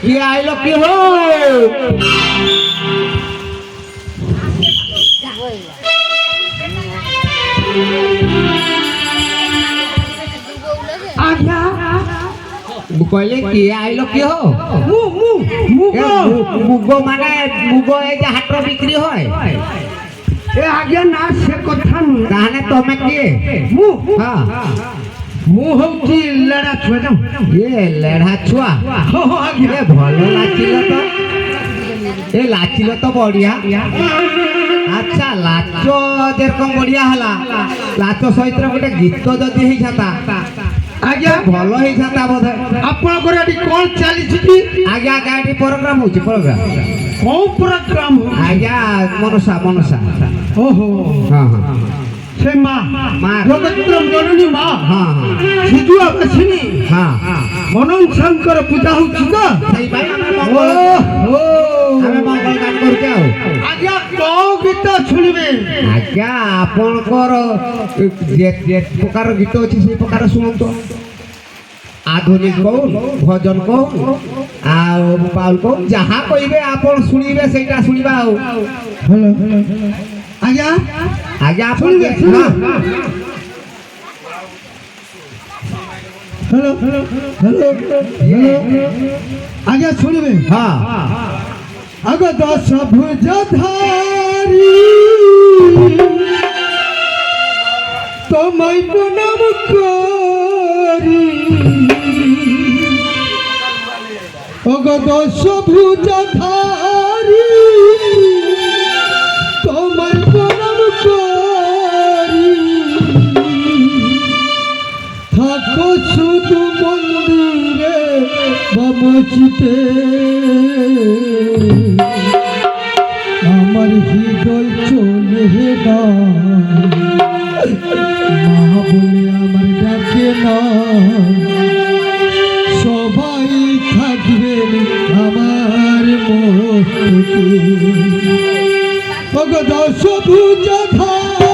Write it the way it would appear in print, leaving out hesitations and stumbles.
কি আইলো কি হো আজ্ঞা কইলে কি আইলো কি হো মুগ মানে মুগ এই যে হাট বিক্রি হয় এ আজ্ঞা না সে কথা নু তাহলে তুমি কি মু হ্যাঁ মু হচ্ছি লেড়া ছুয়া যাও এ লেড়া ছুয়া আজ্ঞা এ ভালো লাচিল তো এ লাচিল তো বড়িয়া আচ্ছা লাচ যেরকম বড়িয়া হলা লাচ সহিত গোটে গীত যদি হইছাতা আজ্ঞা ভালো হইছাতা বোধ আপনার এটি কোন চালিছি কি আজ্ঞা গাড়ি প্রোগ্রাম হচ্ছে প্রোগ্রাম কোন প্রোগ্রাম আজ্ঞা মনসা মনসা ওহো হ্যাঁ হ্যাঁ সে মা মা জগত্রম জননী মা হ্যাঁ হ্যাঁ সিধু আসিনি হ্যাঁ মনন শঙ্কর পূজা হচ্ছে তো সেই ভাই আমি মঙ্গল গান করুছে ଆଉ আজ্ঞা কোন গীত শুনিবে আজ্ঞা ଆପଣଙ୍କର যে প্রকার গীত ଅଛି সেই প্রকার শুଣନ୍ତୁ আধুনিক কৌ ভজন কৌ ଆଉ ବାଉଲ କৌ ଯାହା କହିବେ ଆପଣ ଶୁଣିବେ ସେଇଟା ଶୁଣିବା ଆଉ হ্যালো আজ্ঞা ଆଜ୍ଞା ଆପଣ শুনিবে ହଁ হ্যালো হ্যালো হ্যালো আজ্ঞা শুনিবে ହଁ আগ দশ ভুজধারী তোমায় প্রণাম করি অগ দশ ভুজধারী তোমায় প্রণাম করি থাকো শুধু মন্দিরে বামচিতে আমার হৃদয় চলে না মা বলে আমার ডাকে না সবাই থাকবেন আমার মধ্যে দশ ভুজধারী